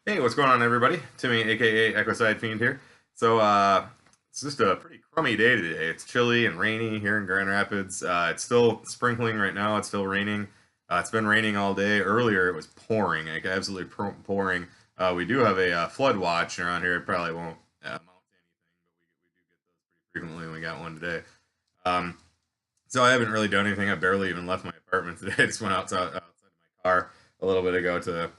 Hey, what's going on, everybody? Timmy, aka Ecoside Fiend here. So, it's just a pretty crummy day today. It's chilly and rainy here in Grand Rapids. It's still sprinkling right now. It's still raining. It's been raining all day. Earlier, it was pouring, like absolutely pouring. We do have a flood watch around here. It probably won't amount to anything, but we do get those pretty frequently, and we got one today. Um, so I haven't really done anything. I barely even left my apartment today. I just went outside of my car a little bit ago to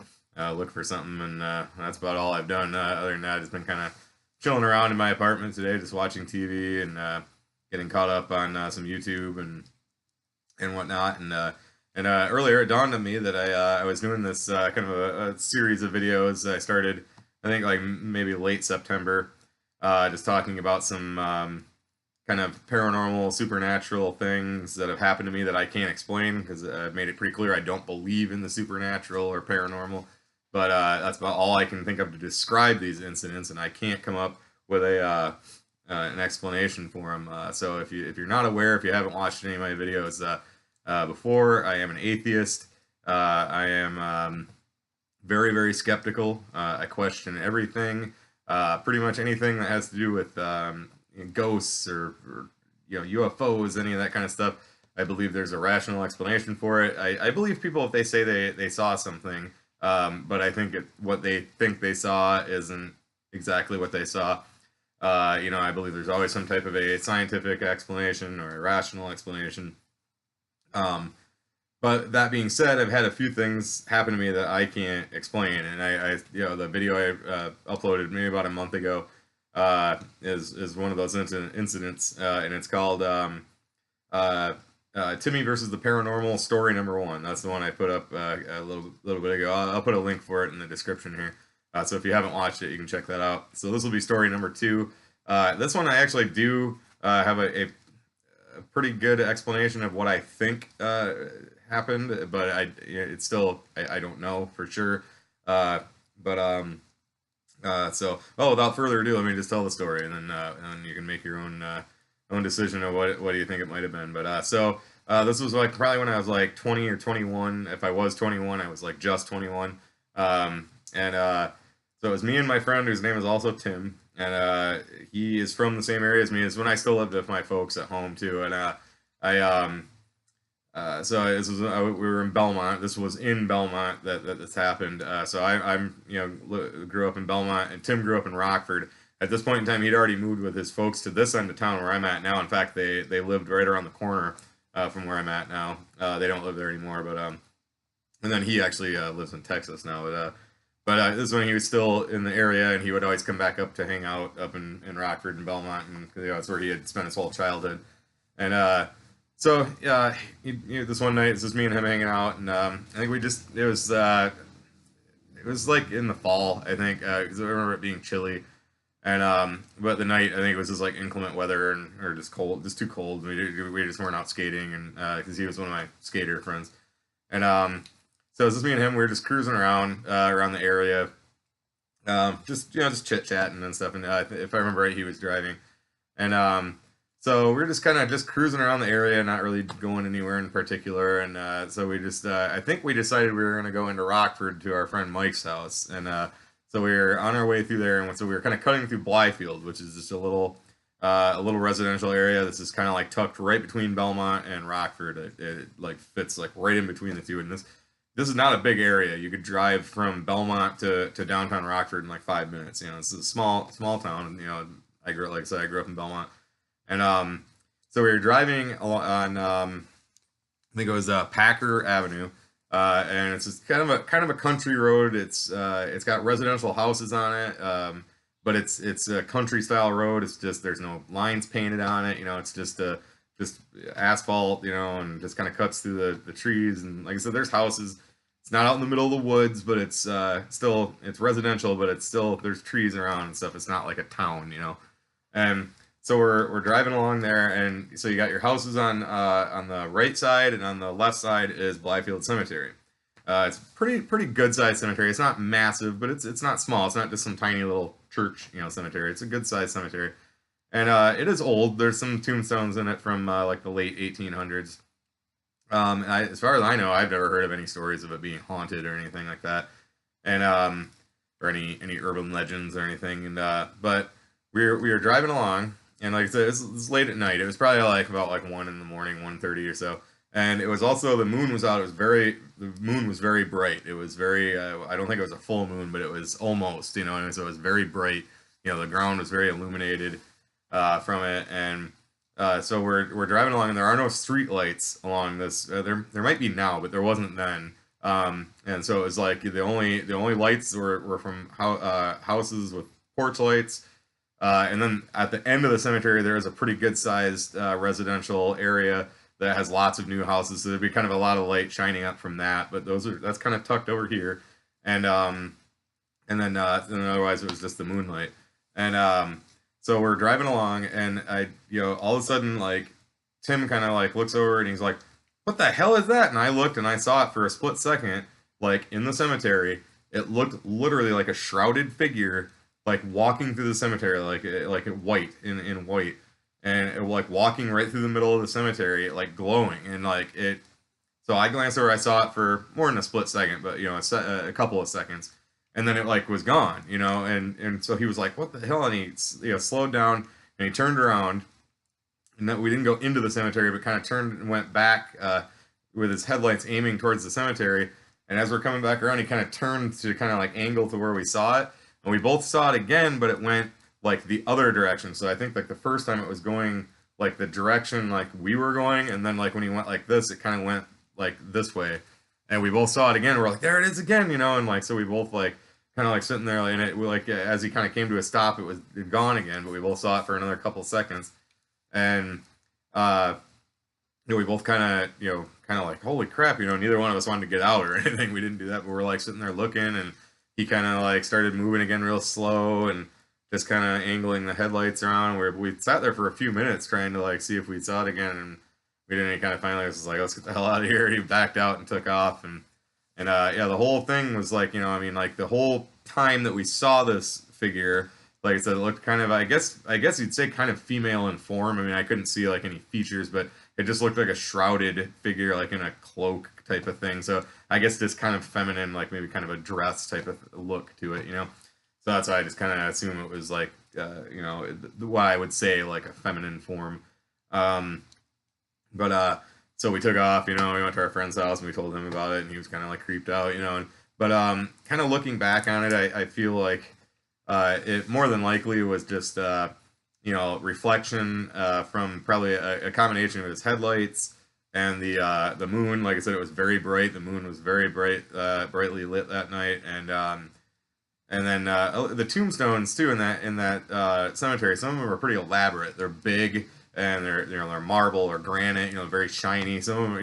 look for something, and that's about all I've done. Other than that, I've just been kind of chilling around in my apartment today, just watching TV and getting caught up on some YouTube and whatnot. And earlier, it dawned on me that I was doing this kind of a series of videos. I started, I think, like maybe late September, just talking about some kind of paranormal, supernatural things that have happened to me that I can't explain because I've made it pretty clear I don't believe in the supernatural or paranormal. But that's about all I can think of to describe these incidents, and I can't come up with a an explanation for them. So if you're not aware, if you haven't watched any of my videos before, I am an atheist. I am very skeptical. I question everything, pretty much anything that has to do with ghosts or UFOs, any of that kind of stuff. I believe there's a rational explanation for it. I believe people if they say they saw something, but I think what they think they saw isn't exactly what they saw. I believe there's always some type of a scientific explanation or a rational explanation. Um, but that being said, I've had a few things happen to me that I can't explain, and the video I uploaded maybe about a month ago is one of those incidents, and it's called Timmy versus the Paranormal, story number one. That's the one I put up a little bit ago. I'll put a link for it in the description here. So if you haven't watched it, you can check that out. So this will be story number two. This one I actually do have a pretty good explanation of what I think happened, but it's still I don't know for sure. But without further ado, let me just tell the story, and then you can make your own decision of what do you think it might have been. But this was like probably when I was like 20 or 21. If I was 21, I was like just 21. So it was me and my friend whose name is also Tim, and he is from the same area as me. As when I still lived with my folks at home too, and I so this was we were in Belmont. This was in Belmont that this happened. So I'm grew up in Belmont, and Tim grew up in Rockford. At this point in time, he'd already moved with his folks to this end of town where I'm at now. In fact, they lived right around the corner from where I'm at now. They don't live there anymore, but and then he actually lives in Texas now. But this is when he was still in the area, and he would always come back up to hang out up in Rockford and Belmont, and that's where he had spent his whole childhood. And this one night it's just me and him hanging out, and I think it was like in the fall, I think, because I remember it being chilly, and but the night I think it was just like inclement weather or just cold, just too cold. We just weren't out skating, and because he was one of my skater friends, and so it was just me and him. We were just cruising around the area, just chit chatting and stuff. And if I remember right, he was driving, and so we were just kind of just cruising around the area, not really going anywhere in particular. And so we just I think we decided we were gonna go into Rockford to our friend Mike's house, and so we were on our way through there, and so we were kind of cutting through Blyfield, which is just a little residential area. This is kind of like tucked right between Belmont and Rockford. It like fits like right in between the two, and this is not a big area. You could drive from Belmont to downtown Rockford in like 5 minutes. It's a small town. Like I said, I grew up in Belmont, and so we were driving on I think it was Packer Avenue, and it's just kind of a country road. It's got residential houses on it, but it's a country style road. It's just there's no lines painted on it. It's just asphalt, and just kind of cuts through the trees. And like I said, there's houses. It's not out in the middle of the woods, but it's still it's residential, but it's still there's trees around and stuff. It's not like a town. And so we're driving along there, and so you got your houses on the right side, and on the left side is Blyfield Cemetery. It's pretty good sized cemetery. It's not massive, but it's not small. It's not just some tiny little church cemetery. It's a good sized cemetery. And it is old. There's some tombstones in it from like the late 1800s. As far as I know, I've never heard of any stories of it being haunted or anything like that. And or any urban legends or anything. And but we were driving along, and like I said, it's late at night. It was probably like about like 1 in the morning, 1:30 or so. And it was also the moon was out. The moon was very bright. It was very I don't think it was a full moon, but it was almost, and so it was very bright. The ground was very illuminated from it, and so we're driving along, and there are no street lights along this. There might be now, but there wasn't then. And so it was like the only lights were from houses with porch lights. And then at the end of the cemetery, there is a pretty good sized residential area that has lots of new houses. So there'd be kind of a lot of light shining up from that. But that's kind of tucked over here, and then otherwise it was just the moonlight. And so we're driving along, and all of a sudden, like, Tim kind of like looks over and he's like, "What the hell is that?" And I looked and I saw it for a split second, like in the cemetery. It looked literally like a shrouded figure, like walking through the cemetery, like white in white, and it, like walking right through the middle of the cemetery, like glowing, and like it. So I glanced over, I saw it for more than a split second, but a couple of seconds, and then it like was gone, and so he was like, "What the hell?" And he slowed down and he turned around, and then we didn't go into the cemetery, but kind of turned and went back with his headlights aiming towards the cemetery. And as we're coming back around, he kind of turned to kind of like angle to where we saw it, and we both saw it again, but it went like the other direction. So I think like the first time it was going like the direction like we were going, and then like when he went like this, it kind of went like this way, and we both saw it again. We're like, there it is again, and like so we both like kind of like sitting there, and it like as he kind of came to a stop, it was gone again, but we both saw it for another couple seconds, and we both kind of like, holy crap, neither one of us wanted to get out or anything. We didn't do that, but we're like sitting there looking, and he kind of like started moving again real slow and just kind of angling the headlights around. Where we sat there for a few minutes trying to like see if we saw it again, and we didn't. He kind of finally was just like, let's get the hell out of here. And he backed out and took off, and yeah, the whole thing was like, like the whole time that we saw this figure, like I said, it looked kind of, I guess you'd say kind of female in form. I mean, I couldn't see like any features, but it just looked like a shrouded figure, like in a cloak type of thing. So I guess this kind of feminine, like maybe kind of a dress type of look to it, So that's why I just kind of assume it was like, what I would say like a feminine form. So we took off, we went to our friend's house and we told him about it, and he was kind of like creeped out, but kind of looking back on it, I feel like it more than likely was just reflection from probably a combination of his headlights and the moon. Like I said, it was very bright. The moon was very bright, brightly lit that night, and then the tombstones too in that cemetery. Some of them are pretty elaborate. They're big, and they're marble or granite. Very shiny. Some of them,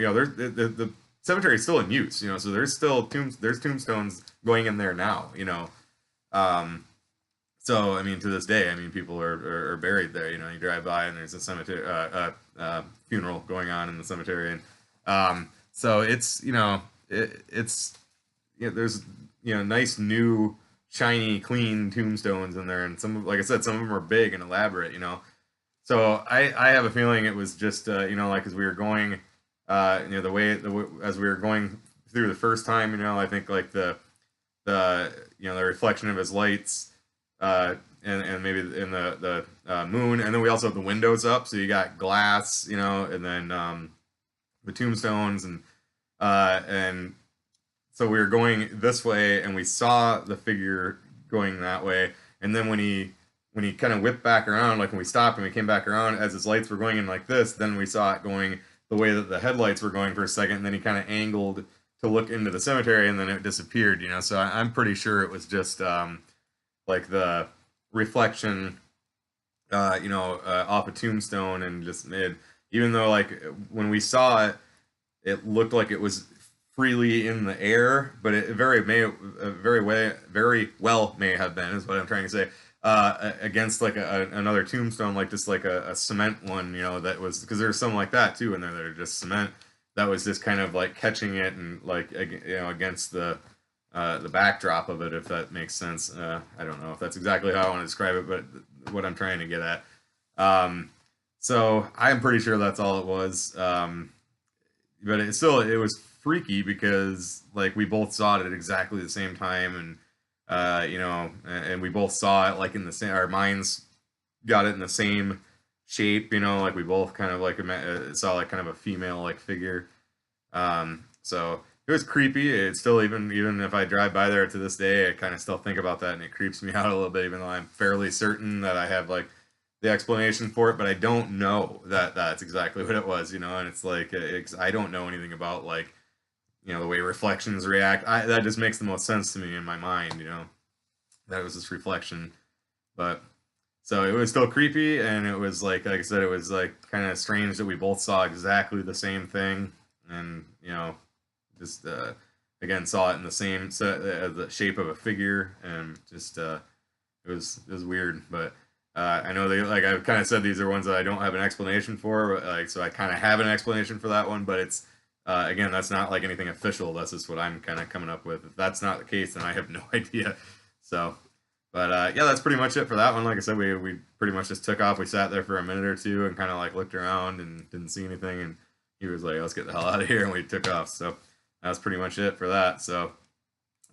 the cemetery is still in use. So there's still tombstones going in there now. So I mean, to this day, I mean, people are buried there. You drive by and there's a cemetery, funeral going on in the cemetery, and so it's there's nice new shiny clean tombstones in there, and like I said, some of them are big and elaborate. So I have a feeling it was just like as we were going, the way as we were going through the first time, I think like the reflection of his lights. And maybe in the moon, and then we also have the windows up, so you got glass, and then the tombstones, and so we were going this way, and we saw the figure going that way, and then when he kind of whipped back around, like when we stopped and we came back around, as his lights were going in like this, then we saw it going the way that the headlights were going for a second, and then he kind of angled to look into the cemetery, and then it disappeared, So I'm pretty sure it was just like the reflection, off a tombstone, and just made, even though like when we saw it, it looked like it was freely in the air, but it very well may have been, is what I'm trying to say, against like another tombstone, like just like a cement one, that was, because there's some like that too in there that are just cement, that was just kind of like catching it and like against the backdrop of it, if that makes sense. I don't know if that's exactly how I want to describe it, but what I'm trying to get at. So I'm pretty sure that's all it was. But it was freaky because like we both saw it at exactly the same time, you know, and we both saw it like in the same. Our minds got it in the same shape, you know, like we both kind of like saw like kind of a female like figure. So it was creepy. It's still even if I drive by there to this day, I kind of still think about that, and it creeps me out a little bit, even though I'm fairly certain that I have like the explanation for it, but I don't know that that's exactly what it was, you know. And it's like I don't know anything about like you know the way reflections react. That just makes the most sense to me in my mind, you know. That was this reflection, but so it was still creepy, and it was like I said, it was like kind of strange that we both saw exactly the same thing, and you know, just again saw it in the same the shape of a figure, and just it was weird. But I know they like I've kind of said these are ones that I don't have an explanation for, but, like so I kind of have an explanation for that one, but it's again that's not like anything official. That's just what I'm kind of coming up with. If that's not the case, then I have no idea. So. But yeah, that's pretty much it for that one. Like I said, we pretty much just took off. We sat there for a minute or two and kind of like looked around and didn't see anything. And he was like, "Let's get the hell out of here," and we took off. So that's pretty much it for that. So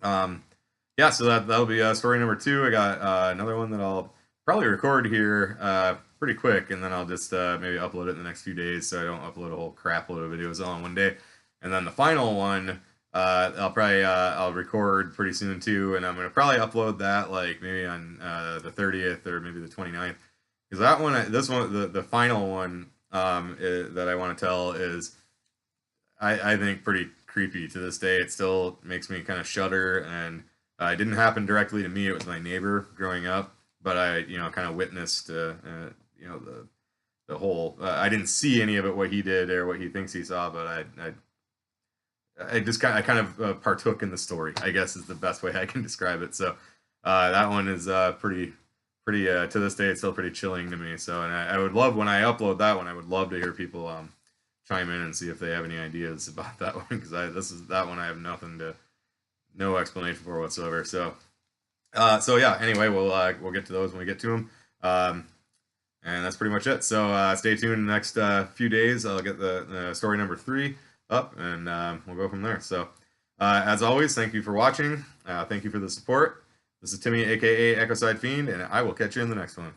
yeah, so that'll be story number 2. I got another one that I'll probably record here pretty quick, and then I'll just maybe upload it in the next few days, so I don't upload a whole crap load of videos all in one day. And then the final one. I'll record pretty soon too, and I'm gonna probably upload that like maybe on the 30th or maybe the 29th, because that one, this one, the final one that I want to tell is I think pretty creepy to this day. It still makes me kind of shudder, and it didn't happen directly to me. It was my neighbor growing up, but I you know kind of witnessed you know the whole. I didn't see any of it what he did or what he thinks he saw, but I just kind of partook in the story, I guess is the best way I can describe it. So that one is pretty to this day it's still pretty chilling to me. So and I would love when I upload that one, I would love to hear people chime in and see if they have any ideas about that one, because that one I have no explanation for whatsoever. So so yeah. Anyway, we'll get to those when we get to them. And that's pretty much it. So stay tuned the next few days. I'll get the story number 3 up, and we'll go from there. So as always, thank you for watching. Thank you for the support. This is Timmy, aka Ecoside Fiend, and I will catch you in the next one.